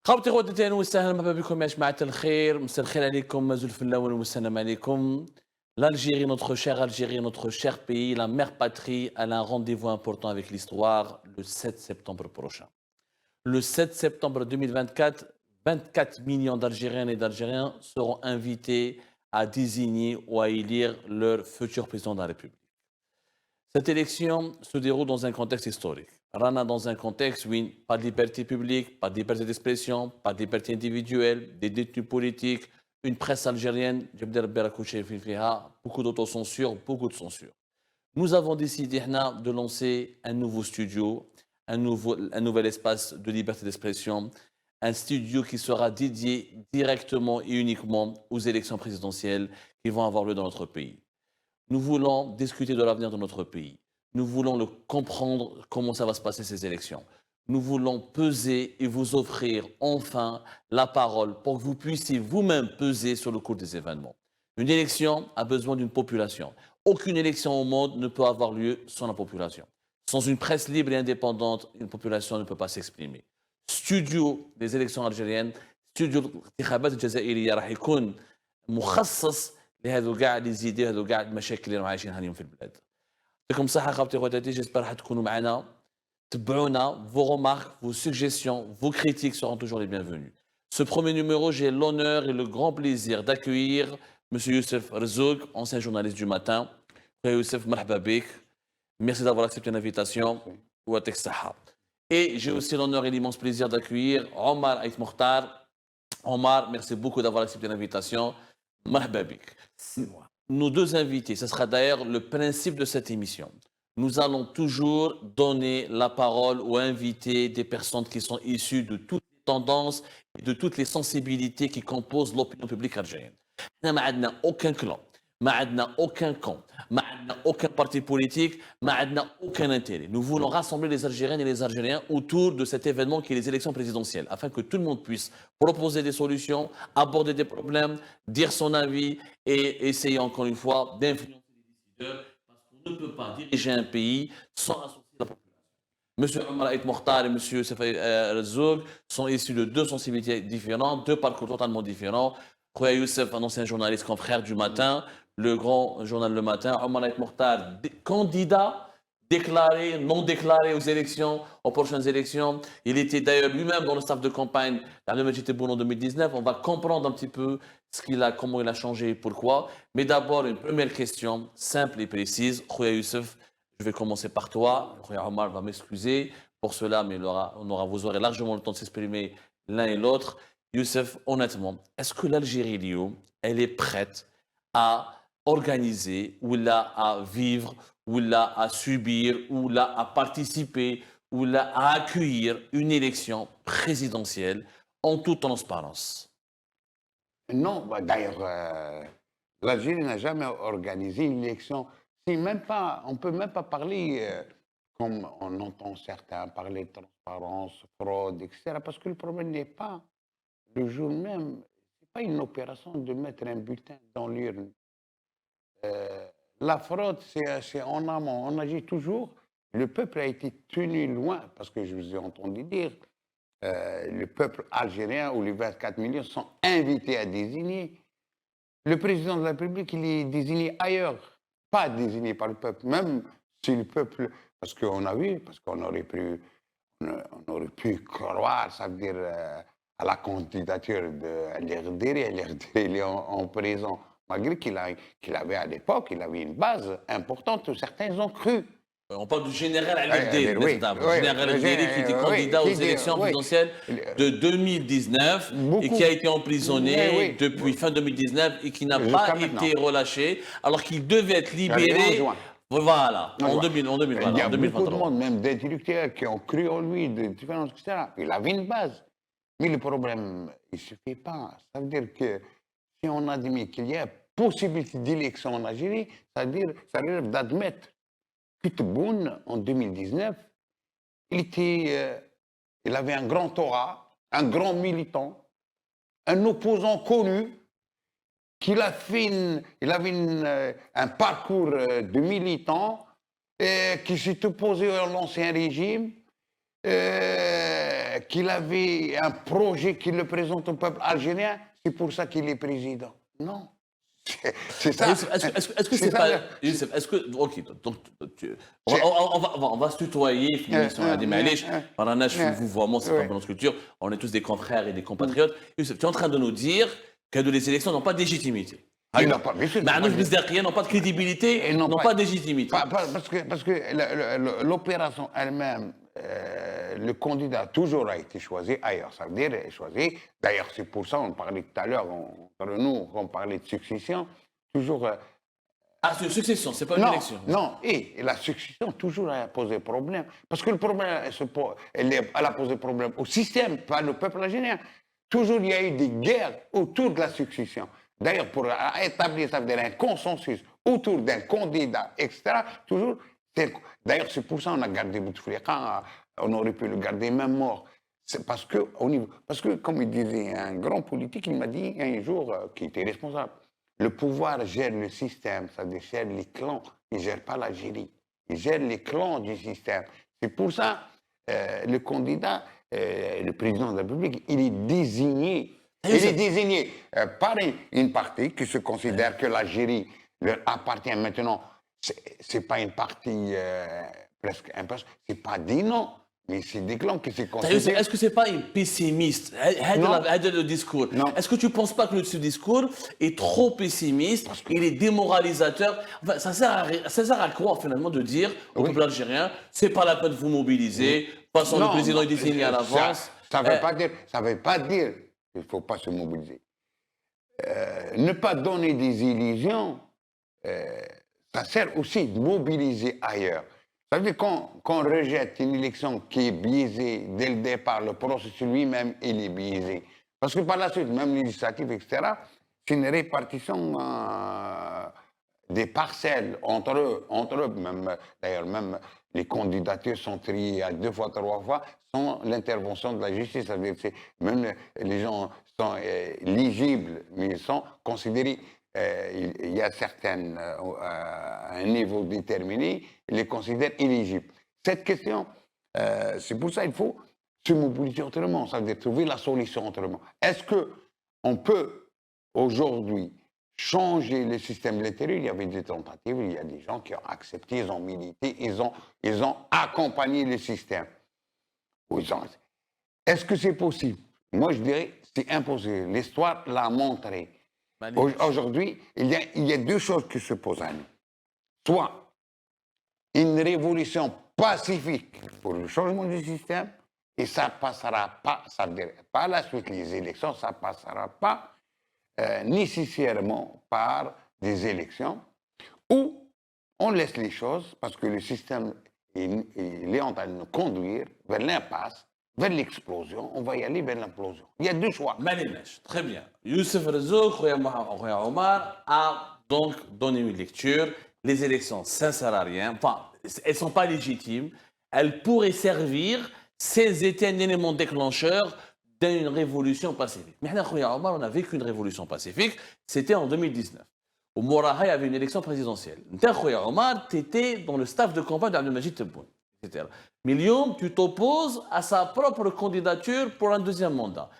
خاوتي غدتي اهلا وسهلا مرحبا بكم يا جماعه الخير مساء الخير عليكم زول الفلاون والسلام عليكم. L'Algérie, notre chère Algérie, notre cher pays, la mère patrie, elle a un rendez-vous important avec l'histoire le 7 septembre prochain. Le 7 septembre 2024, 24 millions d'Algériennes et d'Algériens seront invités à désigner ou à élire leur futur président de la République. Cette élection se déroule dans un contexte historique. Rana dans un contexte où pas de liberté publique, pas de liberté d'expression, pas de liberté individuelle, des détenus politiques, une presse algérienne, beaucoup d'autocensure, beaucoup de censure. Nous avons décidé de lancer un nouveau studio, un nouvel espace de liberté d'expression, un studio qui sera dédié directement et uniquement aux élections présidentielles qui vont avoir lieu dans notre pays. Nous voulons discuter de l'avenir de notre pays. Nous voulons comprendre comment ça va se passer ces élections. Nous voulons peser et vous offrir enfin la parole pour que vous puissiez vous-même peser sur le cours des événements. Une élection a besoin d'une population. Aucune élection au monde ne peut avoir lieu sans la population. Sans une presse libre et indépendante, une population ne peut pas s'exprimer. Studio des élections algériennes, studio الانتخابات الجزائرية راح يكون مخصص لهذو كاع لي زيدي هذو كاع المشاكل اللي راهم عايشينها اليوم في البلاد. يعطيكم الصحة خواتي خواتاتي جيسبر راح تكونوا معنا تبعونا vos remarques, vos suggestions, vos critiques seront toujours les bienvenues. Ce premier numéro, j'ai l'honneur et le grand plaisir d'accueillir M. Youssef Rzouk, ancien journaliste du matin. Frère Youssef, marhaba bik. Merci d'avoir accepté l'invitation. Ouatek Saha. Et j'ai aussi l'honneur et l'immense plaisir d'accueillir Omar Aït Mokhtar. Omar, merci beaucoup d'avoir accepté l'invitation. Marhaba bik. Nos deux invités, ce sera d'ailleurs le principe de cette émission. Nous allons toujours donner la parole ou inviter des personnes qui sont issues de toutes les tendances et de toutes les sensibilités qui composent l'opinion publique algérienne. Nous n'avons aucun clan, nous n'avons aucun camp, nous n'avons aucun parti politique, nous n'avons aucun intérêt. Nous voulons rassembler les Algériennes et les Algériens autour de cet événement qui est les élections présidentielles, afin que tout le monde puisse proposer des solutions, aborder des problèmes, dire son avis et essayer encore une fois d'influencer les décideurs. On ne peut pas diriger un pays sans associer la population. Monsieur Omar Aït Mokhtar et Monsieur Youssef Rzouk sont issus de deux sensibilités différentes, deux parcours totalement différents. Khoya Youssef, un ancien journaliste confrère du matin, le grand journal Le Matin. Omar Aït Mokhtar, candidat déclaré, non déclaré aux prochaines élections. Il était d'ailleurs lui-même dans le staff de campagne de Majid Tebboune en 2019. On va comprendre un petit peu comment il a changé et pourquoi. Mais d'abord, une première question simple et précise. Khoya Youssef, je vais commencer par toi. Khoya Omar va m'excuser pour cela, mais vous aurez largement le temps de s'exprimer l'un et l'autre. Youssef, honnêtement, est-ce que l'Algérie, Lyon, elle est prête à organiser ou là à vivre ou là à subir ou là à participer ou là à accueillir une élection présidentielle en toute transparence? Non, d'ailleurs, l'Algérie n'a jamais organisé une élection. Même pas, on ne peut même pas parler, comme on entend certains parler de transparence, fraude, etc. Parce que le problème n'est pas le jour même, ce n'est pas une opération de mettre un bulletin dans l'urne. La fraude, c'est en amont. On agit toujours. Le peuple a été tenu loin, parce que je vous ai entendu dire, le peuple algérien ou les 24 millions sont invités à désigner. Le président de la République, il est désigné ailleurs, pas désigné par le peuple, même si le peuple, parce qu'on a vu, parce qu'on aurait pu croire, ça veut dire à la candidature de l'RDR. Il est en prison, malgré qu'il avait à l'époque, il avait une base importante, certains ont cru. On parle du général Al-Erderi, oui, général Al-Erderi qui était candidat aux élections présidentielles de 2019 et qui a été emprisonné depuis fin 2019 et qui n'a pas été relâché alors qu'il devait être libéré. Voilà, en 2020. Il y a beaucoup de monde, même d'intellectuels, qui ont cru en lui, de différences, etc. Il avait une base. Mais le problème, il ne se fait pas. Ça veut dire que si on admet qu'il y a possibilité d'élection en Algérie, ça relève d'admettre que Tebboune, en 2019, il avait un grand aura, un grand militant, un opposant connu, il avait un parcours de militant qui s'est opposé à l'ancien régime, qu'il avait un projet qu'il le présente au peuple algérien, c'est pour ça qu'il est président. Non. C'est ça. Est-ce que c'est pas. Youssef, est-ce que. Ok, donc. On va se tutoyer, finissons à des maliches. Vous, vraiment, c'est pas dans notre culture. On est tous des confrères et des compatriotes. Youssef, tu es en train de nous dire que les élections n'ont pas de légitimité. Ils n'ont pas, bien sûr. Mais n'ont pas de crédibilité, n'ont pas de légitimité. Parce que l'opération elle-même, le candidat toujours a été choisi ailleurs. Ça veut dire choisi. D'ailleurs, c'est pour ça, on parlait tout à l'heure, entre nous, on parlait de succession. Toujours. C'est une succession, c'est pas une élection. Non, et la succession toujours a posé problème. Parce que le problème, elle a posé problème au système, pas au peuple algérien. Toujours, il y a eu des guerres autour de la succession. D'ailleurs, pour établir, ça veut dire un consensus autour d'un candidat, etc., toujours. D'ailleurs, c'est pour ça qu'on a gardé Bouteflika, on aurait pu le garder même mort. C'est parce que, comme il disait un grand politique, il m'a dit un jour, qui était responsable, le pouvoir gère le système, c'est-à-dire gère les clans, il ne gère pas l'Algérie, il gère les clans du système. C'est pour ça, le candidat, le président de la République, il est désigné. Il est désigné par une partie qui se considère que l'Algérie leur appartient maintenant. C'est pas une partie presque impossible. C'est pas des noms, mais c'est des clans qui se considèrent. Est-ce que c'est pas un pessimiste? Le discours. Est-ce que tu penses pas que ce discours est trop pessimiste? Il est démoralisateur. Enfin, ça sert à quoi finalement de dire au peuple algérien, c'est pas la peine de vous mobiliser, de toute façon le président est désigné à l'avance. Ça veut pas dire qu'il ne faut pas se mobiliser. Ne pas donner des illusions, ça sert aussi de mobiliser ailleurs. Ça veut dire qu'on rejette une élection qui est biaisée dès le départ, le processus lui-même, il est biaisé. Parce que par la suite, même législative, etc., c'est une répartition des parcelles entre eux. D'ailleurs, même les candidatures sont triées à 2 fois, 3 fois sans l'intervention de la justice. Ça veut dire que même les gens sont éligibles, mais ils sont considérés. Il y a certaines, à un niveau déterminé, ils les considèrent éligibles. Cette question, c'est pour ça qu'il faut se mobiliser autrement, ça veut dire trouver la solution autrement. Est-ce qu'on peut aujourd'hui changer le système de l'intérieur? Il y avait des tentatives, il y a des gens qui ont accepté, ils ont milité, ils ont accompagné le système. Est-ce que c'est possible? Moi, je dirais c'est impossible. L'histoire l'a montré. Aujourd'hui, il y a 2 choses qui se posent à nous. Soit une révolution pacifique pour le changement du système, et ça ne passera pas, ça veut dire par la suite les élections, ça ne passera pas nécessairement par des élections, ou on laisse les choses, parce que le système il est en train de nous conduire vers l'impasse, vers l'explosion, on va y aller vers l'implosion. Il y a 2 choix. Très bien. Youssef Rezouk, Khoya Omar a donc donné une lecture. Les élections, ça ne sert à rien. Enfin, elles ne sont pas légitimes. Elles pourraient servir, ces étaient un élément déclencheur d'une révolution pacifique. Mais Khoya Omar, on a vécu une révolution pacifique, c'était en 2019. Au Moraha, il y avait une élection présidentielle. Khoya Omar, tu étais dans le staff de campagne d'Abdelmajid Tebboune. Mais Lyon, tu t'opposes à sa propre candidature pour un 2e mandat.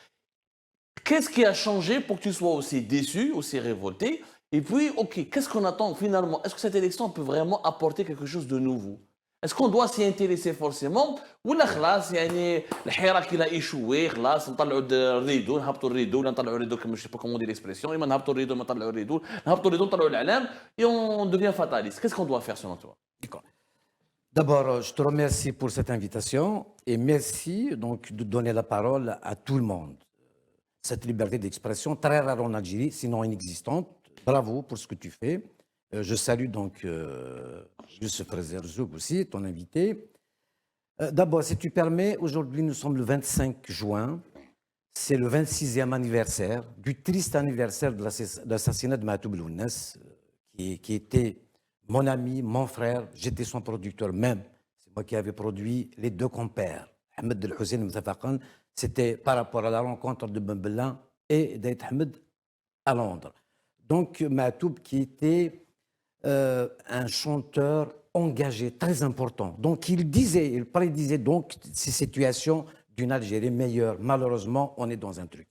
Qu'est-ce qui a changé pour que tu sois aussi déçu, aussi révolté? Et puis, ok, qu'est-ce qu'on attend finalement? Est-ce que cette élection peut vraiment apporter quelque chose de nouveau? Est-ce qu'on doit s'y intéresser forcément? Ou là, خلاص يعني الحراك qu'il a échoué, خلاص نطلعوا الريدو, نهبطوا الريدو, ولا نطلعوا الريدو comme je sais pas comment on dit l'expression, إما نهبطوا الريدو, ما نطلعوا الريدو, نهبطوا الريدو, نطلعوا الإعلام, et on devient fataliste. Qu'est-ce qu'on doit faire selon toi? D'accord. D'abord, je te remercie pour cette invitation et merci donc de donner la parole à tout le monde. Cette liberté d'expression, très rare en Algérie, sinon inexistante. Bravo pour ce que tu fais. Je salue donc Youssef Rezouk aussi, ton invité. D'abord, si tu permets, aujourd'hui nous sommes le 25 juin. C'est le 26e anniversaire du triste anniversaire de l'assassinat de Mahtoub Lounes, qui était mon ami, mon frère, j'étais son producteur même. C'est moi qui avais produit les 2 compères. Ahmed El Hussein Mzafaqan, c'était par rapport à la rencontre de Ben Bella et d'Aït Ahmed à Londres. Donc Mahtoub qui était un chanteur engagé, très important. Donc il prédisait donc ces situations d'une Algérie meilleure. Malheureusement, on est dans un truc.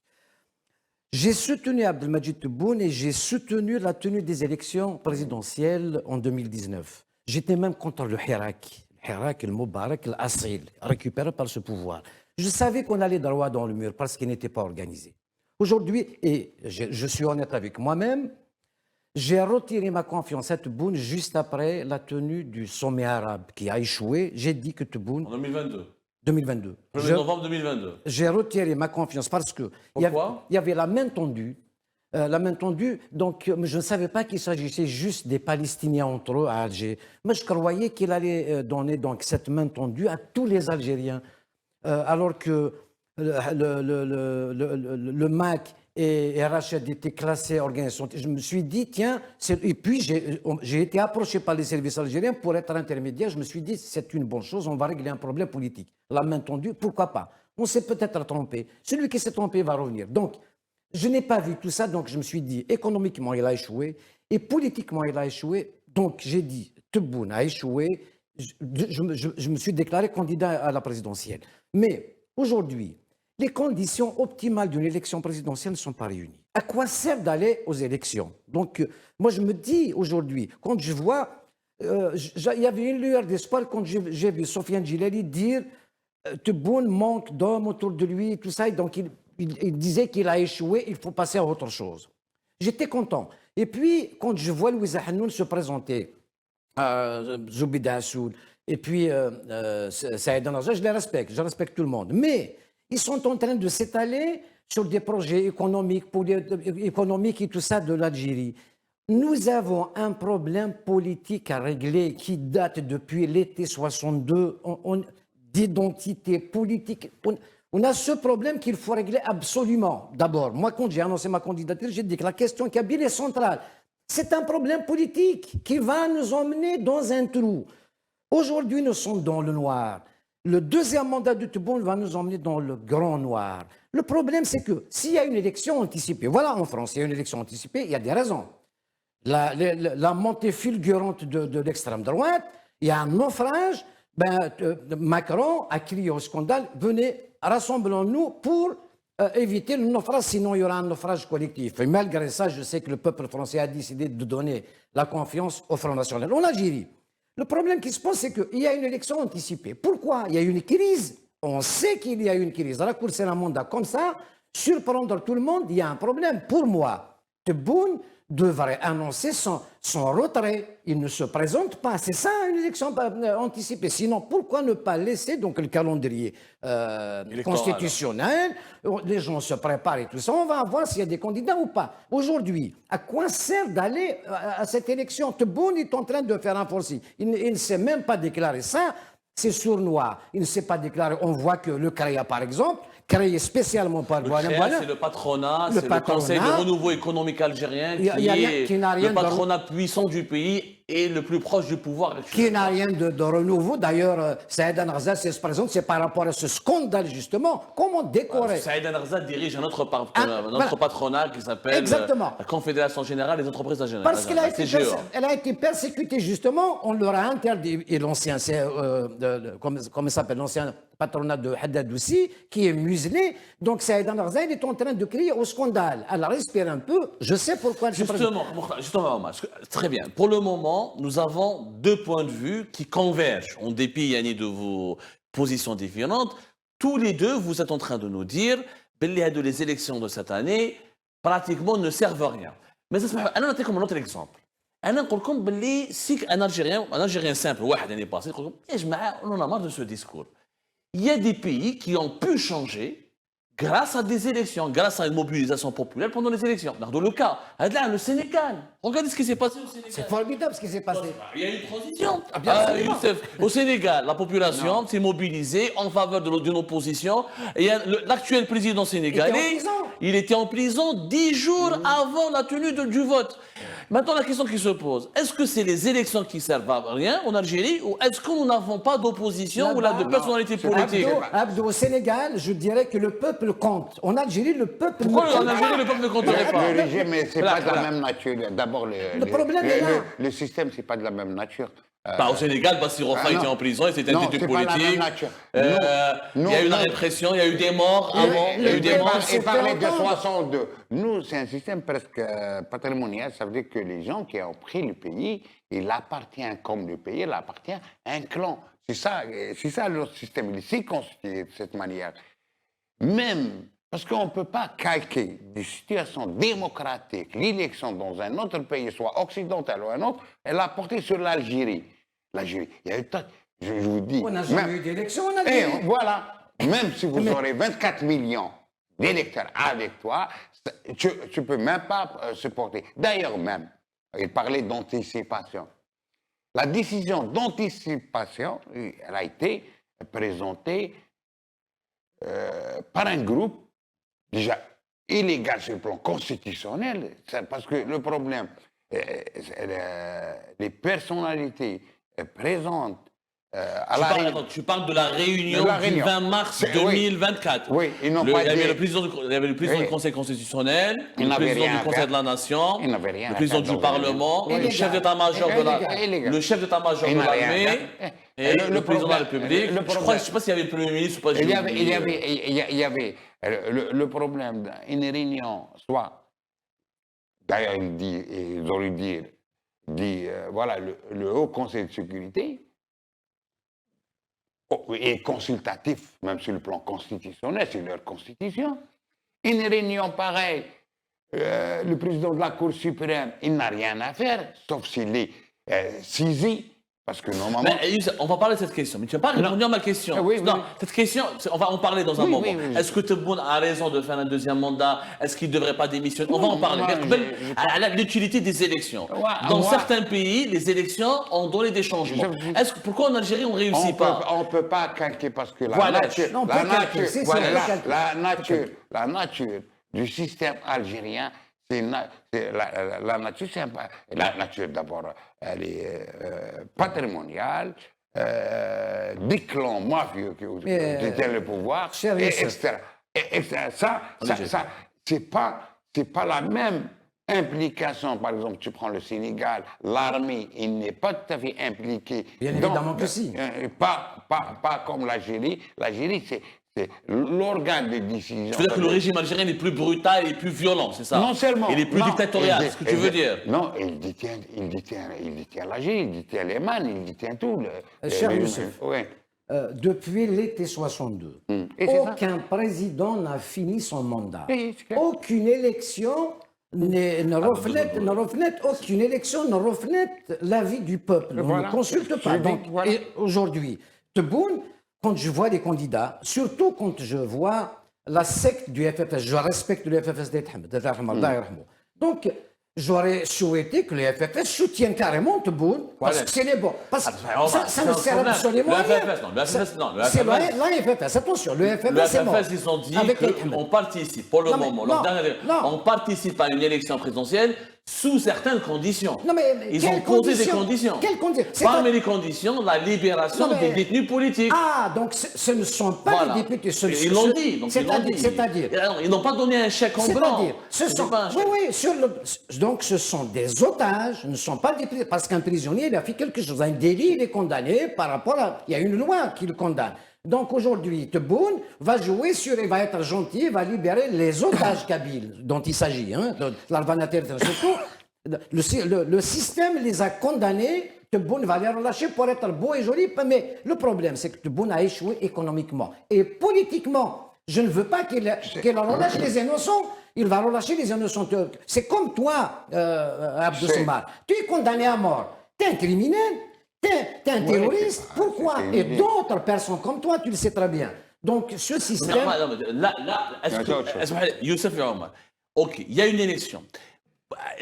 J'ai soutenu Abdelmadjid Tebboune et j'ai soutenu la tenue des élections présidentielles en 2019. J'étais même contre le Hirak, le Moubarak, l'Assil, récupéré par ce pouvoir. Je savais qu'on allait droit dans le mur parce qu'il n'était pas organisé. Aujourd'hui, et je suis honnête avec moi-même, j'ai retiré ma confiance à Tebboune juste après la tenue du sommet arabe qui a échoué. J'ai dit que Tebboune... En 2022. 2022. 1er novembre 2022. J'ai retiré ma confiance parce que il y avait la main tendue. Donc je ne savais pas qu'il s'agissait juste des Palestiniens entre eux à Alger. Mais je croyais qu'il allait donner donc cette main tendue à tous les Algériens. Alors que le MAC et Rachid étaient classés organisation. Je me suis dit, tiens, et puis j'ai été approché par les services algériens pour être intermédiaire. Je me suis dit, c'est une bonne chose, on va régler un problème politique. La main tendue, pourquoi pas? On s'est peut-être trompé. Celui qui s'est trompé va revenir. Donc, je n'ai pas vu tout ça, donc je me suis dit, économiquement, il a échoué, et politiquement, il a échoué. Donc, j'ai dit, Tebboune a échoué, je me suis déclaré candidat à la présidentielle. Mais aujourd'hui, les conditions optimales d'une élection présidentielle ne sont pas réunies. À quoi sert d'aller aux élections? Donc, moi, je me dis aujourd'hui, quand je vois, il y avait une lueur d'espoir quand j'ai vu Sofiane Djilali dire Tebboune manque d'hommes autour de lui, tout ça, et donc il disait qu'il a échoué, il faut passer à autre chose. J'étais content. Et puis, quand je vois Louisa Hanoun se présenter, Zoubida Assoud, et puis Saïd Anarja, je les respecte, je respecte tout le monde. Mais ils sont en train de s'étaler sur des projets économiques et tout ça de l'Algérie. Nous avons un problème politique à régler qui date depuis l'été 62, d'identité politique. On a ce problème qu'il faut régler absolument. D'abord, moi, quand j'ai annoncé ma candidature, j'ai dit que la question kabyle est centrale. C'est un problème politique qui va nous emmener dans un trou. Aujourd'hui, nous sommes dans le noir. Le deuxième mandat de Tebboune va nous emmener dans le grand noir. Le problème, c'est que s'il y a une élection anticipée, voilà, en France, il y a une élection anticipée, il y a des raisons. La montée fulgurante de l'extrême droite, il y a un naufrage. Macron a crié au scandale, venez, rassemblons-nous pour éviter le naufrage, sinon il y aura un naufrage collectif. Et malgré ça, je sais que le peuple français a décidé de donner la confiance au Front National. En Algérie, le problème qui se pose, c'est qu'il y a une élection anticipée. Pourquoi? Il y a une crise. On sait qu'il y a une crise. Raccourcir un mandat comme ça, surprendre tout le monde, il y a un problème. Pour moi, Tebboune devrait annoncer son retrait. Il ne se présente pas. C'est ça une élection anticipée. Sinon, pourquoi ne pas laisser donc le calendrier constitutionnel? Les gens se préparent et tout ça. On va voir s'il y a des candidats ou pas. Aujourd'hui, à quoi sert d'aller à cette élection? Tebboune est en train de faire un forcing. Il ne s'est même pas déclaré ça. C'est sournois. Il ne s'est pas déclaré. On voit que le CREA, par exemple, créé spécialement par Boalem Boalem. C'est le patronat, c'est le Conseil de renouveau économique algérien qui est le patronat puissant du pays et le plus proche du pouvoir. Qui n'a rien de renouveau. D'ailleurs, Saïd Anarza, si elle se présente, c'est par rapport à ce scandale, justement. Comment décorer? Saïd Anarza dirige un autre patronat qui s'appelle la Confédération Générale des Entreprises d'Algérie. Parce qu'elle a été persécutée, justement. On leur a interdit, et l'ancien, comment s'appelle, l'ancien patronat de Haddad aussi, qui est muselé. Donc Saïd Anarza, il est en train de crier au scandale. Alors respire un peu, je sais pourquoi elle se présente. Justement, très bien. Pour le moment, nous avons deux points de vue qui convergent, en dépit, Yanni, de vos positions différentes. Tous les deux, vous êtes en train de nous dire que les élections de cette année, pratiquement, ne servent à rien. Mais ça, on a comme un autre exemple. Si un Algérien simple, on a marre de ce discours. Il y a des pays qui ont pu changer grâce à des élections, grâce à une mobilisation populaire pendant les élections. Dans le cas, le Sénégal. Regardez ce qui s'est passé au Sénégal. C'est formidable ce qui s'est passé. Il y a eu une transition. Youssef, au Sénégal, la population s'est mobilisée en faveur d'une opposition. L'actuel président sénégalais, il était en prison 10 jours avant la tenue du vote. Maintenant, la question qui se pose, est-ce que c'est les élections qui servent à rien en Algérie ou est-ce que nous n'avons pas d'opposition ou de personnalité politique? Au Sénégal, je dirais que le peuple compte. En Algérie, le peuple ne compte pas. En Algérie, le peuple ne compterait pas. Le régime, c'est pas de la même nature. D'abord, le problème est là. Le système, c'est pas de la même nature. Bah, au Sénégal, Bassirou Faye était en prison, il s'était non, intitulé c'est pas la même politique. nature. Il y a eu une répression, il y a eu des morts avant, il y a eu des morts. Et parler de 62. Nous, c'est un système presque patrimonial. Ça veut dire que les gens qui ont pris le pays, il appartient, comme le pays, il appartient à un clan. C'est ça leur système. Il s'est constitué de cette manière. Même parce qu'on ne peut pas calquer des situations démocratiques, l'élection dans un autre pays, soit occidental ou un autre, et la porter sur l'Algérie. L'Algérie, il y a eu je vous dis. On n'a jamais eu d'élection en Et Algérie. voilà, même si vous aurez 24 millions d'électeurs avec toi, tu ne peux même pas supporter. D'ailleurs même, il parlait d'anticipation. La décision d'anticipation, elle a été présentée par un groupe déjà illégal sur le plan constitutionnel, parce que le problème, les personnalités présentes Tu parles de la réunion du 20 mars 2024. Oui, ils n'ont Il y pas avait dit... le président du Conseil constitutionnel, Il le n'avait président rien du à Conseil faire. de la Nation, Il n'avait rien le à président faire du dans Parlement, un- le chef d'état-major de Illégal. le chef d'état-major Il de n'a rien à l'armée faire. et le président de la République. le Je ne sais pas s'il y avait le Premier ministre ou pas. Il y avait le problème d'une réunion, soit, d'ailleurs, ils auraient dit voilà, le Haut Conseil de sécurité est consultatif, même sur le plan constitutionnel, c'est leur constitution. Une réunion pareille, le président de la Cour suprême, il n'a rien à faire, sauf s'il est saisi. Parce que normalement. Mais, Youssef, on va parler de cette question, mais tu n'as pas répondu à ma question. Oui, non, oui. cette question, on va en parler dans un Oui, moment. oui, oui. Est-ce que Tebboune a raison de faire un deuxième mandat? Est-ce qu'il ne devrait pas démissionner? On va en parler. L'utilité des élections. Dans certains pays, les élections ont donné des changements. Pourquoi en Algérie, on ne réussit pas? On ne peut pas calquer parce que Voilà. la nature du système algérien, la nature, la nature d'abord, elle est patrimoniale, des clans mafieux qui détiennent le pouvoir, etc. Ça, c'est pas la même implication. Par exemple, tu prends le Sénégal, l'armée, il n'est pas tout à fait impliqué. Bien évidemment que si. Pas comme l'Algérie. L'Algérie, c'est l'organe de décision. Tu veux dire que le régime algérien est plus brutal et plus violent, c'est ça? Non seulement. Il est plus dictatorial, c'est ce que tu veux dire? Non, il détient l'Algérie, il détient les Man, il détient tout. Cher Youssef, oui. depuis l'été 62, Et c'est aucun président n'a fini son mandat. Oui, c'est clair. Aucune élection ne reflète, aucune élection ne reflète l'avis du peuple. On Voilà. ne consulte pas. Je dis, Donc, voilà. et aujourd'hui, Tebboune, quand je vois des candidats, surtout quand je vois la secte du FFS, je respecte le FFS d'Ahmed. Donc, j'aurais souhaité que le FFS soutienne carrément Tebboune, parce que c'est les bons. Parce que ça ne sert absolument à rien. C'est la FFS, attention, le Le FFS, c'est mort. FFS, ils ont dit Avec qu'on participe, pour le Non, mais moment, non. on participe à une élection présidentielle sous certaines conditions. Non, mais Ils ont posé des conditions. Quelles conditions? Parmi les conditions, la libération Non, mais- des détenus politiques. Ah, donc ce ne sont pas Voilà. les députés. Ils l'ont dit. C'est-à-dire. Ils n'ont pas donné un chèque en blanc. C'est-à-dire, donc ce sont des otages, ce ne sont pas des prisonniers, parce qu'un prisonnier, il a fait quelque chose, un délit, il est condamné par rapport à... Il y a une loi qui le condamne. Donc aujourd'hui, Tebboune va jouer sur, il va être gentil, il va libérer les otages kabyles dont il s'agit, de l'Arvanater, surtout. Le système les a condamnés, Tebboune va les relâcher pour être beau et joli, mais le problème, c'est que Tebboune a échoué économiquement. Et politiquement, je ne veux pas qu'il relâche les innocents. Il va relâcher les innocents. C'est comme toi, Abdou Soumar. Tu es condamné à mort. Tu es un criminel, tu es un terroriste. Pourquoi? Et d'autres personnes comme toi, tu le sais très bien. Donc, ce système... Youssef et Omar, ok, il y a une élection.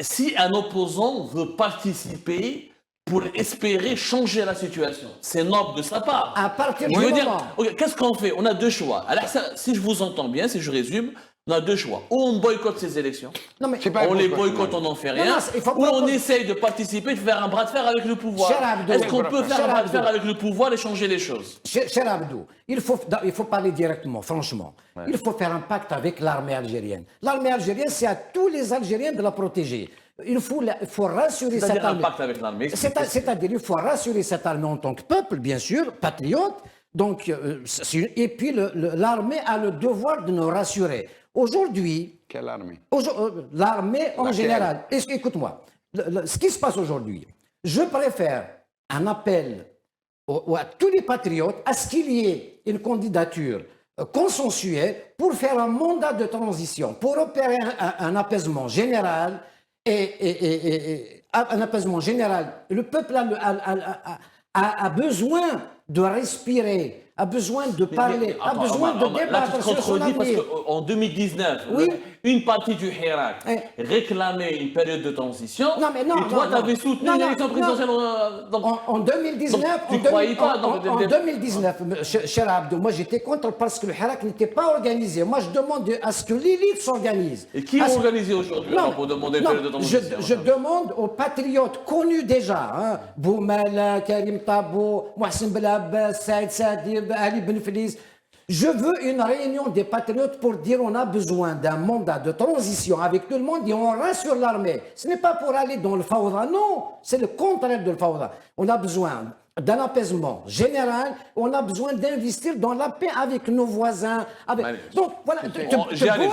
Si un opposant veut participer pour espérer changer la situation, c'est noble de sa part. À partir Je du veux dire, moment... ok, qu'est-ce qu'on fait? On a deux choix. Alors, si je vous entends bien, si je résume, on a deux choix. Ou on boycotte ces élections, Non, mais... on les boycotte, on n'en fait rien, il faut ou pas- on essaye de participer, de faire un bras de fer avec le pouvoir. Cher Abdou, Est-ce qu'on peut faire cher un bras de fer Abdou. avec le pouvoir et changer les choses? Cher Abdou, il faut parler directement, franchement. Il faut faire un pacte avec l'armée algérienne. L'armée algérienne, c'est à tous les Algériens de la protéger. il faut rassurer cette C'est-à-dire un armée. pacte avec l'armée. C'est-à-dire, il faut rassurer cette armée en tant que peuple, bien sûr, patriote. Donc, et puis l'armée a le devoir de nous rassurer. Aujourd'hui, Quelle armée? l'armée en Laquelle? général. Écoute-moi, ce qui se passe aujourd'hui, je préfère un appel à tous les patriotes à ce qu'il y ait une candidature consensuelle pour faire un mandat de transition, pour opérer un apaisement général et un apaisement général. Le peuple a besoin de respirer, a besoin de parler, a besoin de débattre là, tu te sur son contredis parce avenir. qu'en 2019, Oui. une partie du Hirak Eh. réclamait une période de transition. Non, mais non, et toi, non, tu avais non. soutenu Non, une non, élection non. présidentielle. En 2019, Donc, tu croyais pas dans en 2019, cher Abdou, moi j'étais contre parce que le Hirak n'était pas organisé. Moi je demande à ce que l'élite s'organise. Et qui À est ce- organisé aujourd'hui Non, alors, pour demander une non, période de transition? je demande aux patriotes connus déjà, hein, Boumala, Karim Tabou, Mohsen Belab, Saïd Sadib, Ali Ben Feliz. Je veux une réunion des patriotes pour dire on a besoin d'un mandat de transition avec tout le monde et on rassure l'armée. Ce n'est pas pour aller dans le fawda, non, c'est le contraire de le fawda. On a besoin d'un apaisement général, on a besoin d'investir dans la paix avec nos voisins. Donc voilà, J'arrive.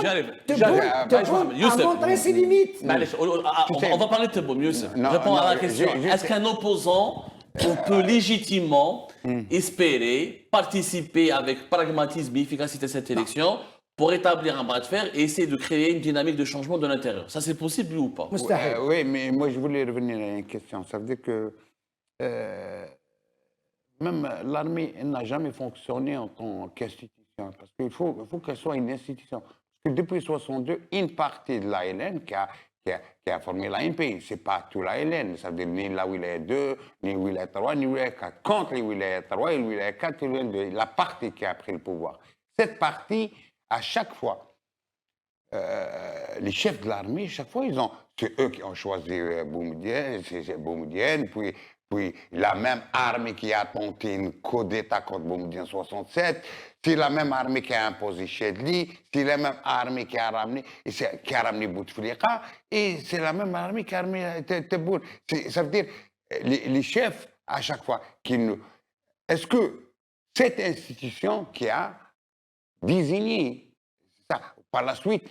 à montrer ses limites. On va parler de Tebboune, Youssef. Non, Réponds à non, la question. Est-ce qu'un opposant peut légitimement espérer participer avec pragmatisme et efficacité à cette élection pour établir un bras de fer et essayer de créer une dynamique de changement de l'intérieur? Ça, c'est possible ou pas? Mustahil. Oui, mais moi je voulais revenir à une question. Ça veut dire que même l'armée elle n'a jamais fonctionné en tant qu'institution. Parce qu'il faut qu'elle soit une institution. Parce que depuis 1962, une partie de l'ALN qui a formé l'ANP, ce n'est pas tout l'ALN. Ça veut dire ni la Wilaya 2, ni Wilaya 3, ni Wilaya 4. Contre les Wilaya 3 et les Wilaya 4, la partie qui a pris le pouvoir. Cette partie, à chaque fois, les chefs de l'armée, chaque fois, c'est eux qui ont choisi Boumedienne, c'est Boumedienne, puis la même armée qui a tenté une coup d'État contre Boumedienne en 67, c'est la même armée qui a imposé Chedli, c'est la même armée qui a ramené Bouteflika, et c'est la même armée qui a ramené Tebboune. Ça veut dire, les chefs, à chaque fois, est-ce que cette institution qui a désigné ça, par la suite,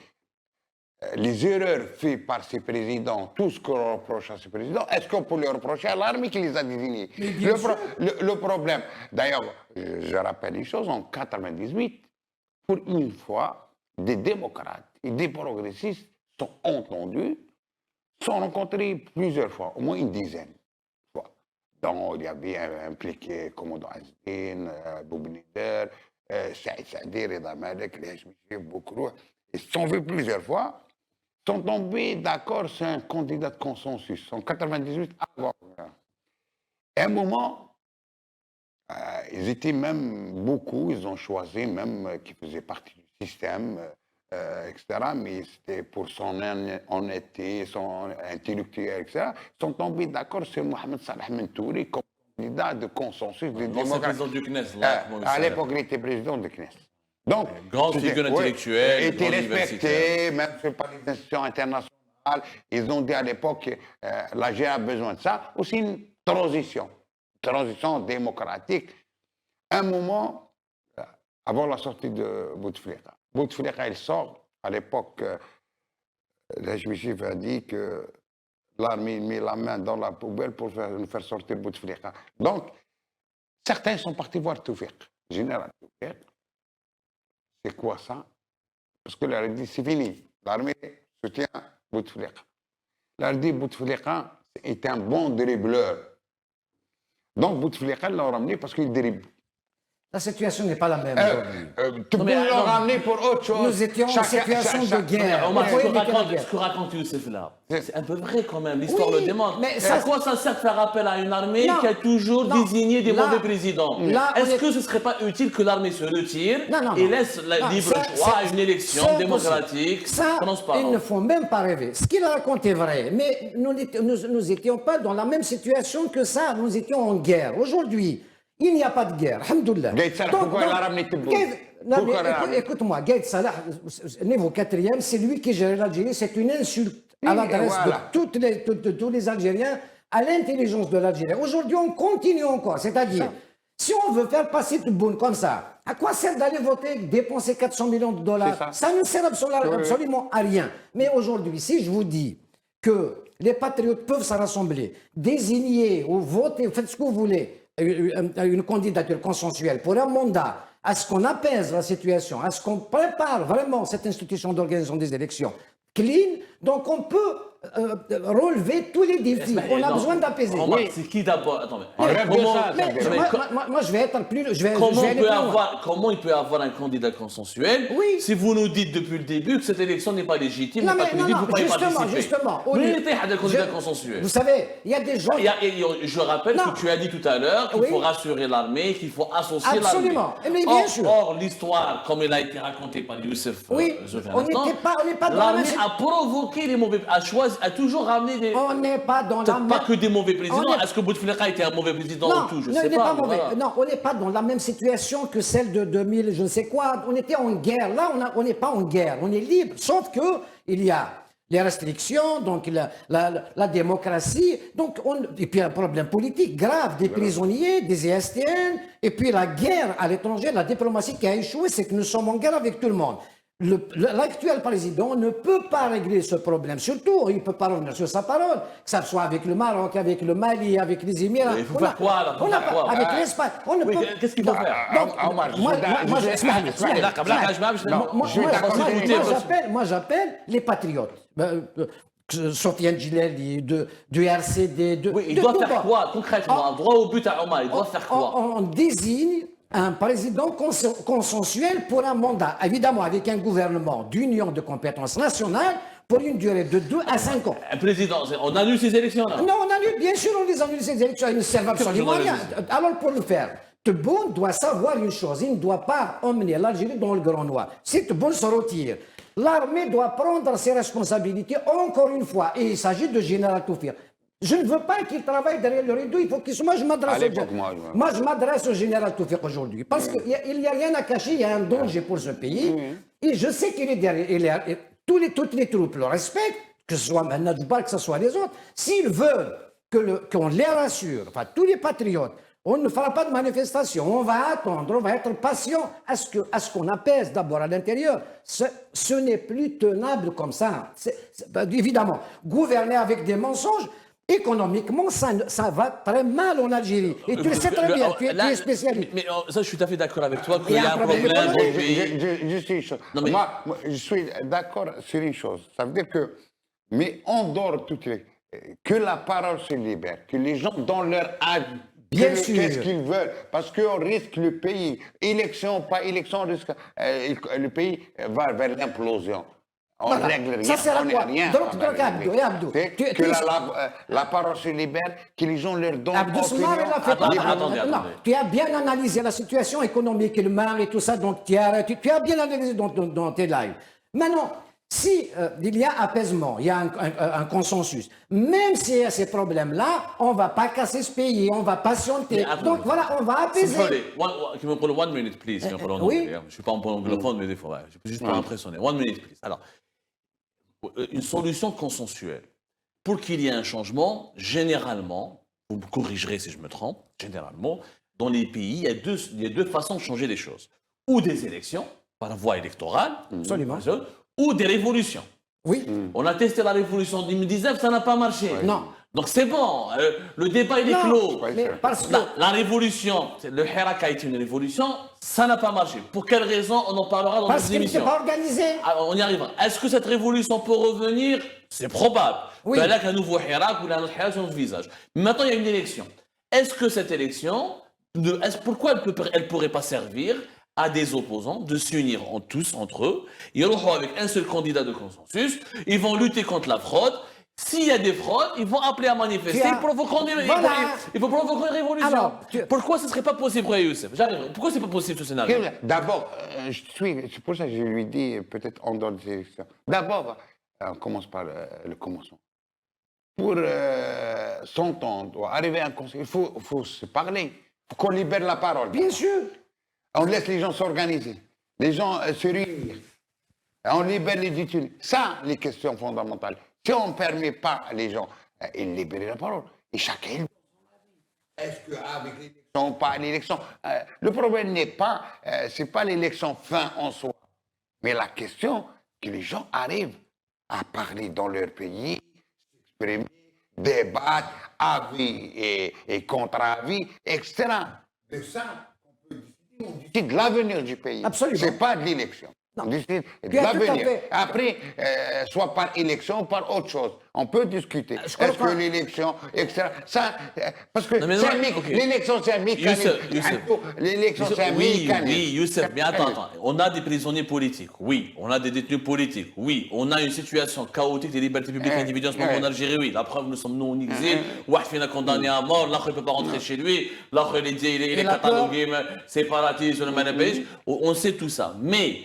les erreurs faites par ces présidents, tout ce qu'on reproche à ces présidents, est-ce qu'on peut le reprocher à l'armée qui les a désignés? Le problème, d'ailleurs, je rappelle une chose, en 1998, pour une fois, des démocrates et des progressistes sont entendus, sont rencontrés plusieurs fois, au moins une dizaine de fois. Donc, il y avait impliqué le commandant Azdin, Boubnider, Saïd Sadir, Reda Malek, les Hachmichif, Boukrou. Ils se sont vus plusieurs fois, sont tombés d'accord sur un candidat de consensus en 98 avant. À un moment, ils étaient même beaucoup, ils ont choisi même qui faisaient partie du système, etc. Mais c'était pour son honnêteté, son intellectuel, etc. Ils sont tombés d'accord sur Mohamed Salah Mentouri comme candidat de consensus des démocrates. Président du CNES, là, À l'époque, il était président du CNES. Donc, grande figure intellectuelle, était grande respecté, même par les institutions internationales. Ils ont dit à l'époque que l'Algérie a besoin de ça. Aussi une transition démocratique. Un moment, avant la sortie de Bouteflika. Bouteflika, il sort. À l'époque, l'Hachmichif a dit que l'armée met la main dans la poubelle pour nous faire sortir Bouteflika. Donc, certains sont partis voir Toufik, général Toufik. C'est quoi ça? Parce que leur a dit, c'est fini. L'armée soutient Bouteflika. Leur a dit, Bouteflika est un bon dribbleur. Donc, Bouteflika l'a ramené parce qu'il dribble. La situation n'est pas la même aujourd'hui. Tu peux le ramener pour autre chose. Nous étions en situation de guerre. Omar, Vous voyez lesquelles ce que raconte Youssef là, C'est- c'est un peu vrai quand même, l'histoire Oui, le démontre. mais À ça- quoi ça sert de faire appel à une armée Non, qui a toujours non, désigné des là- mauvais présidents? là, Est-ce on est- que ce ne serait pas utile que l'armée se retire Non, et non. laisse le Non, libre ça- choix à ça- une élection c'est démocratique, Ça, il ne transparente? faut même pas rêver. Ce qu'il raconte est vrai, mais nous n'étions pas dans la même situation que ça. Nous étions en guerre. Aujourd'hui, il n'y a pas de guerre. Alhamdoulilah. Gaïd Salah, Donc, pourquoi il a ramené Tebboune? Non, mais Pourquoi il a ramené? écoute-moi, Gaïd Salah, niveau 4e, c'est lui qui gère l'Algérie. C'est une insulte à Oui, l'adresse voilà. de tous les Algériens, à l'intelligence de l'Algérien. Aujourd'hui, on continue encore. C'est-à-dire, si on veut faire passer Tebboune comme ça, à quoi sert d'aller voter, dépenser 400 millions de dollars? C'est ça. Ça ne sert absolument à rien. Mais aujourd'hui, si je vous dis que les patriotes peuvent se rassembler, désigner ou voter, faites ce que vous voulez, une candidature consensuelle pour un mandat, à ce qu'on apaise la situation, à ce qu'on prépare vraiment cette institution d'organisation des élections clean, donc on peut relever tous les défis. On a Non, besoin d'apaiser. Remarque, c'est qui d'abord? Attends, mais On rêve de comment, ça, Mais ça veut dire. moi, je vais être plus. Je vais comment, aller plus loin. comment il peut y avoir un candidat consensuel Oui. si vous nous dites depuis le début que cette élection n'est pas légitime, Non, n'est pas mais non, crédible, vous ne pouvez pas justement, participer? justement. Mais il était un candidat consensuel. Vous savez, il y a des gens. Je rappelle Non. que tu as dit tout à l'heure qu'il Oui. faut rassurer l'armée, qu'il faut associer l'armée. Absolument. Mais bien sûr. Or, l'histoire, comme elle a été racontée par Youssef Oui. Zoufi à On l'instant, n'est pas dans la l'armée même. a provoqué les mauvais, a toujours ramené des. On n'est pas dans la Peut-être même. pas que des mauvais présidents. On est- Est-ce que Bouteflika était un mauvais président Non, ou tout? Je non, sais il n'est pas mauvais. voilà. Non, on n'est pas dans la même situation que celle de 2000, je ne sais quoi. On était en guerre. Là, on n'est pas en guerre. On est libre. Sauf que il y a les restrictions, donc la démocratie, et puis un problème politique grave, des prisonniers, des ISTN, et puis la guerre à l'étranger, la diplomatie qui a échoué, c'est que nous sommes en guerre avec tout le monde. L'actuel président ne peut pas régler ce problème. Surtout, il ne peut pas revenir sur sa parole, que ce soit avec le Maroc, avec le Mali, avec les Émirats. Il faut faire quoi, là? On n'a pas, avec l'Espagne. On ne Oui, peut. qu'est-ce qu'il faut faire? Donc, Omar, moi, Moi, j'appelle les patriotes. Sofiane Djilali, du RCD. Oui, il doit faire quoi concrètement? Droit au but à Omar, il doit faire quoi? On désigne un président consensuel pour un mandat, évidemment avec un gouvernement d'union de compétences nationales pour une durée de 2 à 5 ans. Un président, on annule ces élections là? Non, on annule, bien sûr, on les annule ces élections, elles ne servent absolument à rien. Alors pour le faire, Tebboune doit savoir une chose, il ne doit pas emmener l'Algérie dans le Grand Noir. Si Tebboune se retire, l'armée doit prendre ses responsabilités encore une fois, et il s'agit de général Toufir. Je ne veux pas qu'il travaille derrière le rideau, il faut qu'il soit. Moi, je m'adresse au général Toufik aujourd'hui, parce qu'il n'y a rien à cacher, il y a un danger pour ce pays, et je sais qu'il est derrière. Toutes les troupes le respectent, que ce soit Najbar, que ce soit les autres. S'ils veulent qu'on les rassure, enfin tous les patriotes, on ne fera pas de manifestation, on va attendre, on va être patient à ce qu'on apaise d'abord à l'intérieur. Ce n'est plus tenable comme ça. Évidemment, gouverner avec des mensonges, économiquement, ça va très mal en Algérie. Et tu le sais très bien, tu es spécialiste. Mais ça, je suis tout à fait d'accord avec toi qu'il Il y a un problème dans le pays. Juste une chose. Non, mais- Moi, je suis d'accord sur une chose. Ça veut dire que, mais on dort toutes les. Que la parole se libère, que les gens donnent leur avis. Bien sûr. Qu'est-ce qu'ils veulent? Parce qu'on risque le pays. Élection, pas élection, on risque, le pays va vers l'implosion. On Voilà. règle rien. Ça sert à on est quoi? rien. Donc, on va Abdou, régler. Abdou, C'est tu- que tu- la parole se libère, que les gens leur donnent Abdou Soumaré opinion. l'a fait. Attendez. Non, tu as bien analysé la situation économique, le mar et tout ça, donc tu as bien analysé dans tes lives. Maintenant, si il y a apaisement, il y a un consensus, même s'il y a ces problèmes-là, on ne va pas casser ce pays, on va patienter. Mais attendez. Donc voilà, on va apaiser. Qui me prend 1 minute, please. Si on parle en oui. anglais, hein. Je ne suis pas en anglophone, mais des fois, ouais. Juste pour impressionner. 1 minute, please. Alors, une solution consensuelle. Pour qu'il y ait un changement, généralement, vous me corrigerez si je me trompe, généralement, dans les pays, il y a deux façons de changer les choses. Ou des élections, par la voie électorale, Absolument. ou des révolutions. Oui. On a testé la révolution en 2019, ça n'a pas marché. Non. Donc c'est bon, le débat il est Non, clos. mais parce que... La révolution, le Hirak a été une révolution, ça n'a pas marché. Pour quelle raison? On en parlera dans Parce une qu'il n'était émission. pas organisé. Alors, on y arrivera. Est-ce que cette révolution peut revenir? C'est probable. Oui. Ben là, qu'un nouveau Hirak ou un autre Hirak sur notre visage. Mais maintenant, il y a une élection. Est-ce que cette élection, pourquoi elle ne pourrait pas servir à des opposants de s'unir tous entre eux? Ils auront avec un seul candidat de consensus. Ils vont lutter contre la fraude. S'il y a des fraudes, ils vont appeler à manifester. Ils provoqueront ils vont provoquer une révolution. Alors, Pourquoi ce ne serait pas possible, Roya Youssef? J'arrive. Pourquoi ce n'est pas possible ce scénario? D'abord, c'est pour ça que je lui dis, peut-être en dehors des élections. D'abord, on commence par le commencement. Pour s'entendre, arriver à un conseil, il faut se parler. Il faut qu'on libère la parole. Bien sûr. On laisse les gens s'organiser, les gens se réunir. On libère les détenus. Ça, les questions fondamentales. Si on ne permet pas les gens de libérer la parole, et chacun. Est-ce qu'avec l'élection ou pas l'élection, le problème n'est pas, c'est pas l'élection fin en soi, mais la question que les gens arrivent à parler dans leur pays, s'exprimer, débattre, avis et contre-avis, etc. De ça, on décide de l'avenir du pays. Absolument. C'est pas de l'élection. On décide de Tu as tout à l'avenir. fait. Après, soit par élection, par autre chose. On peut discuter. Est-ce comprends. que l'élection, etc. Ça, parce que Non, mais ok. l'élection, c'est un mécanisme. Youssef. L'élection, c'est un Oui, mécanisme. oui, Youssef, mais attends. On a des prisonniers politiques, oui. On a des détenus politiques, oui. On a une situation chaotique des libertés publiques individuelles en ce moment en Algérie, oui. La preuve, nous sommes nous en exil. Ouahfina condamné à mort, l'autre ne peut pas rentrer chez lui. L'autre, il est catalogué séparatiste, le manabège. On sait tout ça. Mais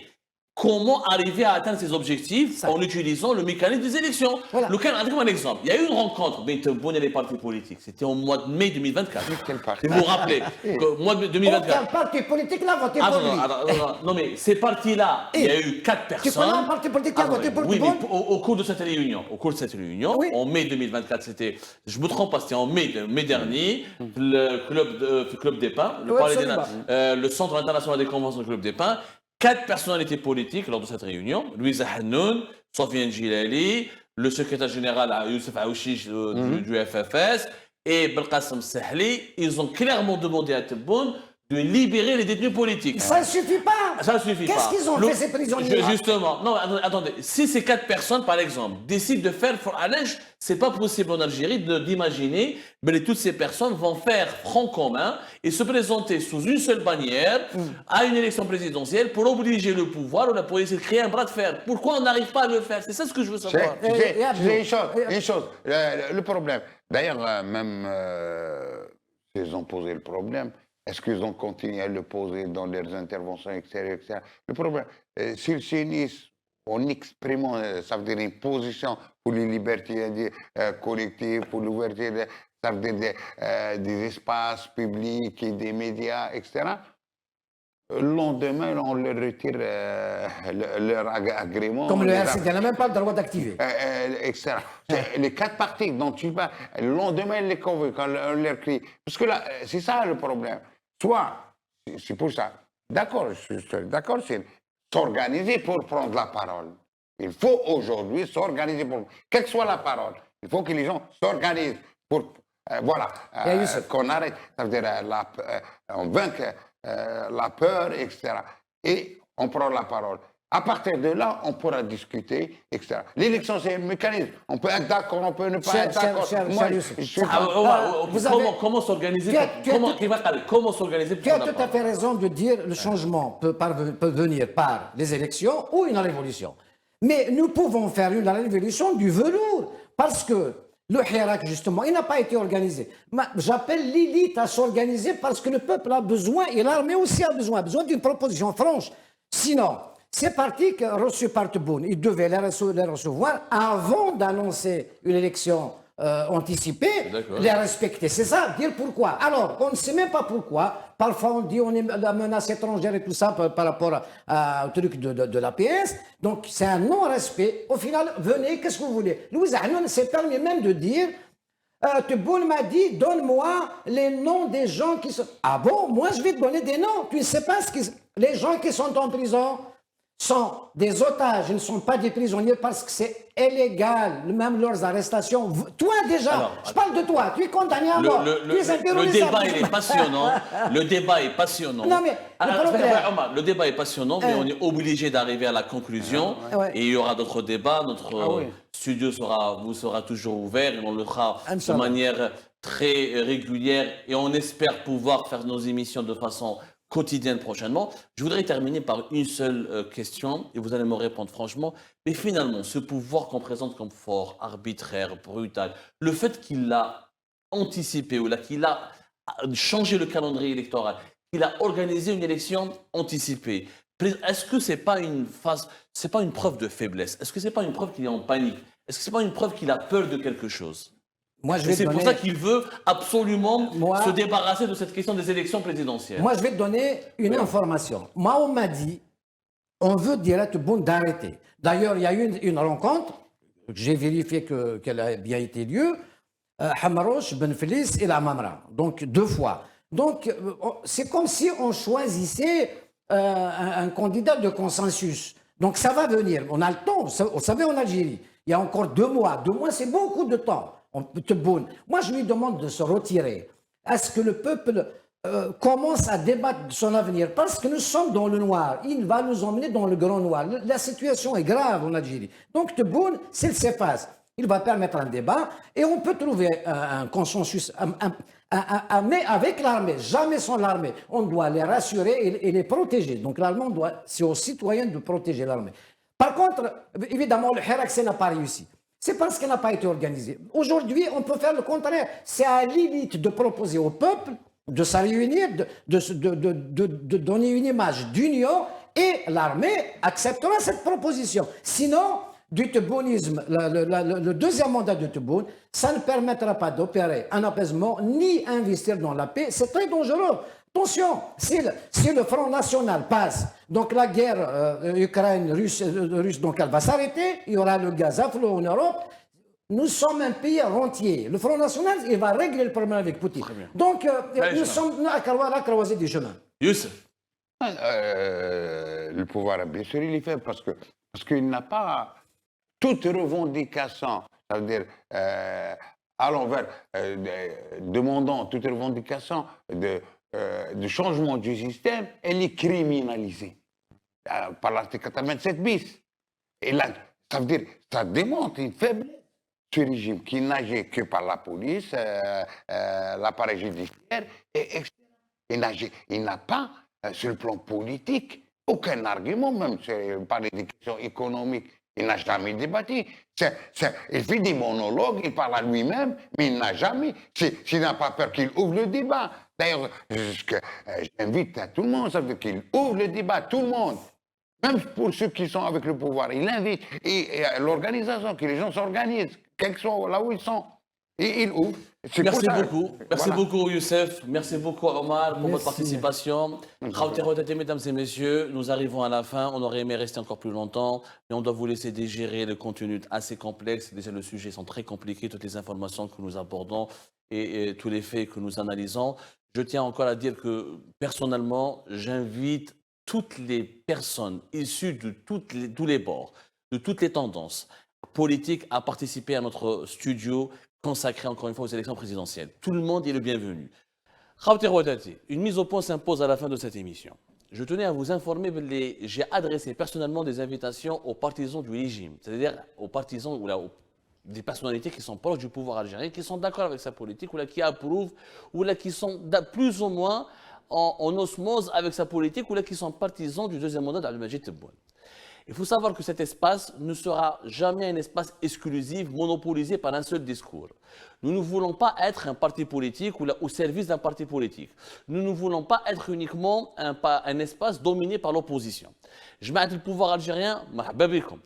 comment arriver à atteindre ces objectifs en utilisant le mécanisme des élections? Voilà. Lequel, un exemple, il y a eu une rencontre entre Tebboune et les partis politiques. C'était au mois de mai 2024. Quel parti? Si vous vous rappelez, au mois de 2024. Aucun parti politique n'a voté pour lui. Non, mais ces partis-là, il y a eu 4 personnes. Tu connais un parti politique qui a voté pour Oui, Tebboune? mais au cours de cette réunion, Oui. en mai 2024, c'était, je me trompe pas, c'était en mai dernier, le Club des Pins, Oui, absolument. le Centre international des conventions du Club des Pins, 4 personnalités politiques lors de cette réunion, Louisa Hannoun, Sofiane Djilali, le secrétaire général Youssef Aouchiche du FFS et Belkacem Sahli, ils ont clairement demandé à Tebboune de libérer les détenus politiques. Ça ne suffit pas. Ça ne suffit pas. Qu'est-ce qu'ils ont fait, ces prisonniers? Justement, non, attendez. Si ces 4 personnes, par exemple, décident de faire Allège, c'est pas possible en Algérie d'imaginer que toutes ces personnes vont faire front commun et se présenter sous une seule bannière à une élection présidentielle pour obliger le pouvoir ou la police à créer un bras de fer. Pourquoi on n'arrive pas à le faire? C'est ça ce que je veux savoir. C'est une chose. Le problème. D'ailleurs, même s'ils ont posé le problème, est-ce qu'ils ont continué à le poser dans leurs interventions extérieures, etc. Le problème, s'ils s'unissent en exprimant, ça veut dire une position pour les libertés collectives, pour l'ouverture, ça veut dire des espaces publics et des médias, etc. Le lendemain, on leur retire leur agrément. Comme le RCD n'a même pas le droit d'activer. Etc. Les 4 partis dont tu parles, le lendemain, ils les convoquent, on leur crie. Parce que là, c'est ça le problème. Soit, c'est pour ça, d'accord, je suis d'accord, c'est s'organiser pour prendre la parole. Il faut aujourd'hui s'organiser pour, quelle que soit la parole, il faut que les gens s'organisent pour, voilà, qu'on arrête, ça veut dire, on vainque la peur, etc. Et on prend la parole. À partir de là, on pourra discuter, etc. L'élection, c'est un mécanisme. On peut être d'accord, on peut ne pas être d'accord. Comment s'organiser? Comment s'organiser? Tu as tout à fait raison de dire le changement peut venir par les élections ou une révolution. Mais nous pouvons faire une révolution du velours parce que le Hirak, justement, il n'a pas été organisé. J'appelle l'élite à s'organiser parce que le peuple a besoin et l'armée aussi a besoin d'une proposition franche. Sinon, ces partis reçus par Tebboune, ils devaient les recevoir avant d'annoncer une élection anticipée, les respecter. C'est ça, dire pourquoi. Alors, on ne sait même pas pourquoi. Parfois, on dit on est la menace étrangère et tout ça par rapport au truc de l'APS. Donc, c'est un non-respect. Au final, venez, qu'est-ce que vous voulez? Louis Ahnoun s'est permis même de dire Tebboune m'a dit, donne-moi les noms des gens qui sont... Ah bon, moi je vais te donner des noms. Tu ne sais pas les gens qui sont en prison sont des otages, ils ne sont pas des prisonniers parce que c'est illégal, même leurs arrestations. Toi déjà, je parle de toi, tu es condamné à mort. Le débat il est passionnant. Le débat est passionnant. Non, mais le débat est passionnant, mais on est obligé d'arriver à la conclusion. Et il y aura d'autres débats. Notre studio vous sera toujours ouvert et on le fera de manière très régulière. Et on espère pouvoir faire nos émissions de façon quotidienne prochainement. Je voudrais terminer par une seule question et vous allez me répondre franchement. Mais finalement, ce pouvoir qu'on présente comme fort, arbitraire, brutal, le fait qu'il a anticipé ou qu'il a changé le calendrier électoral, qu'il a organisé une élection anticipée, est-ce que c'est pas c'est pas une preuve de faiblesse? Est-ce que c'est pas une preuve qu'il est en panique? Est-ce que c'est pas une preuve qu'il a peur de quelque chose? C'est pour ça qu'il veut absolument se débarrasser de cette question des élections présidentielles. Moi, je vais te donner une information. Moi, on m'a dit, on veut dire à Tebboune d'arrêter. D'ailleurs, il y a eu une rencontre j'ai vérifié qu'elle a bien été lieu, Hamarouche, Ben Feliz et la Mamra. Donc 2 fois. Donc c'est comme si on choisissait un candidat de consensus. Donc ça va venir. On a le temps. Vous savez, en Algérie, il y a encore 2 mois. 2 mois, c'est beaucoup de temps. Moi, je lui demande de se retirer. Est-ce que le peuple commence à débattre de son avenir? Parce que nous sommes dans le noir. Il va nous emmener dans le grand noir. La situation est grave en Algérie. Donc Tebboune, s'il s'efface, il va permettre un débat et on peut trouver un consensus mais avec l'armée, jamais sans l'armée. On doit les rassurer et les protéger. Donc l'Allemand c'est aux citoyens de protéger l'armée. Par contre, évidemment, le Hirak n'a pas réussi. C'est parce qu'elle n'a pas été organisée. Aujourd'hui, on peut faire le contraire. C'est à l'élite de proposer au peuple de se réunir, de donner une image d'union et l'armée acceptera cette proposition. Sinon, du tebounisme, le deuxième mandat de Tebboune, ça ne permettra pas d'opérer un apaisement ni investir dans la paix. C'est très dangereux. Attention, si le Front National passe, donc la guerre Ukraine-Russe, donc elle va s'arrêter, il y aura le gaz à flot en Europe. Nous sommes un pays rentier. Le Front National, il va régler le problème avec Poutine. Donc, nous sommes à la croisée des chemins. Youssef. Le pouvoir, bien sûr, il y fait parce qu'il n'a pas toute revendication, ça veut dire allons vers, demandant toute revendication de changement du système, elle est criminalisée par l'article 87 bis. Et là, ça veut dire, ça démontre une faiblesse. Ce régime qui n'agit que par la police, l'appareil judiciaire, etc. Il n'a pas, sur le plan politique, aucun argument, même par les questions économiques. Il n'a jamais débattu. Il fait des monologues, il parle à lui-même, mais il n'a jamais. S'il n'a pas peur qu'il ouvre le débat. D'ailleurs, j'invite à tout le monde, ça veut dire qu'il ouvre le débat, tout le monde. Même pour ceux qui sont avec le pouvoir, il invite. Et l'organisation, que les gens s'organisent, quels que soient là où ils sont. Et il ouvre. Merci beaucoup. Merci beaucoup, Youssef. Merci beaucoup, Omar, pour votre participation. Mesdames et messieurs, nous arrivons à la fin. On aurait aimé rester encore plus longtemps, mais on doit vous laisser digérer le contenu assez complexe. Déjà, le sujet sont très compliqués, toutes les informations que nous abordons et tous les faits que nous analysons. Je tiens encore à dire que, personnellement, j'invite toutes les personnes issues de tous les bords, de toutes les tendances politiques à participer à notre studio consacré encore une fois aux élections présidentielles. Tout le monde est le bienvenu. Une mise au point s'impose à la fin de cette émission. Je tenais à vous informer, j'ai adressé personnellement des invitations aux partisans du régime, c'est-à-dire aux partisans des personnalités qui sont proches du pouvoir algérien, qui sont d'accord avec sa politique, ou là, qui approuvent, ou là, qui sont plus ou moins en osmose avec sa politique, ou là, qui sont partisans du deuxième mandat d'Abdelmadjid Tebboune. Il faut savoir que cet espace ne sera jamais un espace exclusif, monopolisé par un seul discours. Nous ne voulons pas être un parti politique ou au service d'un parti politique. Nous ne voulons pas être uniquement un espace dominé par l'opposition. Je mets le pouvoir algérien,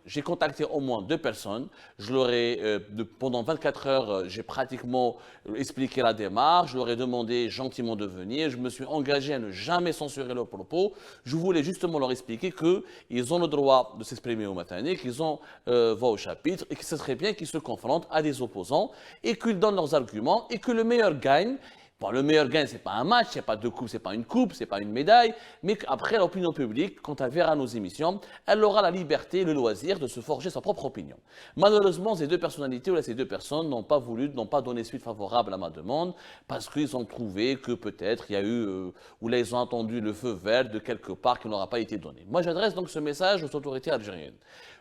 j'ai contacté au moins 2 personnes. Je leur ai, pendant 24 heures, j'ai pratiquement expliqué la démarche. Je leur ai demandé gentiment de venir. Je me suis engagé à ne jamais censurer leurs propos. Je voulais justement leur expliquer qu'ils ont le droit de s'exprimer au matin, qu'ils ont voix au chapitre et que ce serait bien qu'ils se confrontent à des opposants et qu'ils donnent leurs arguments et que le meilleur gagne. Bon, le meilleur gain, ce n'est pas un match, ce n'est pas 2 coupes, ce n'est pas une coupe, ce n'est pas une médaille, mais après l'opinion publique, quand elle verra nos émissions, elle aura la liberté, le loisir de se forger sa propre opinion. Malheureusement, ces 2 personnalités ou ces 2 personnes n'ont pas donné suite favorable à ma demande parce qu'ils ont trouvé que peut-être il y a eu, ou là ils ont entendu le feu vert de quelque part qui n'aura pas été donné. Moi, j'adresse donc ce message aux autorités algériennes.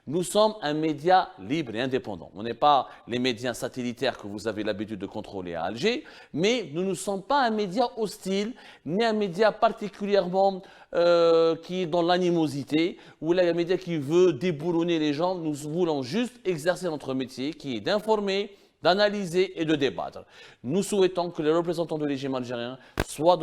Nous sommes un média libre et indépendant. On n'est pas les médias satellitaires que vous avez l'habitude de contrôler à Alger, mais nous ne sommes pas un média hostile, ni un média particulièrement qui est dans l'animosité, ou un média qui veut déboulonner les gens. Nous voulons juste exercer notre métier qui est d'informer, d'analyser et de débattre. Nous souhaitons que les représentants du régime algérien soient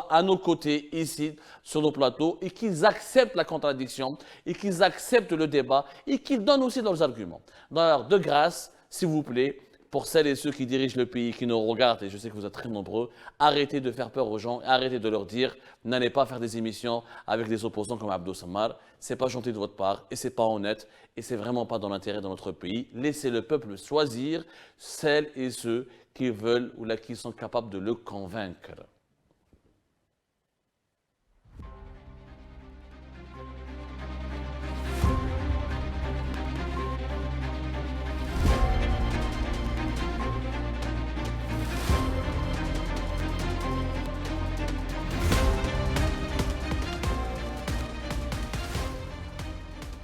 à nos côtés ici sur nos plateaux et qu'ils acceptent la contradiction et qu'ils acceptent le débat et qu'ils donnent aussi leurs arguments. D'ailleurs, de grâce, s'il vous plaît, pour celles et ceux qui dirigent le pays, qui nous regardent, et je sais que vous êtes très nombreux, arrêtez de faire peur aux gens, arrêtez de leur dire n'allez pas faire des émissions avec des opposants comme Abdou Samar. C'est pas gentil de votre part et c'est pas honnête et c'est vraiment pas dans l'intérêt de notre pays. Laissez le peuple choisir celles et ceux qui veulent ou là qui sont capables de le convaincre.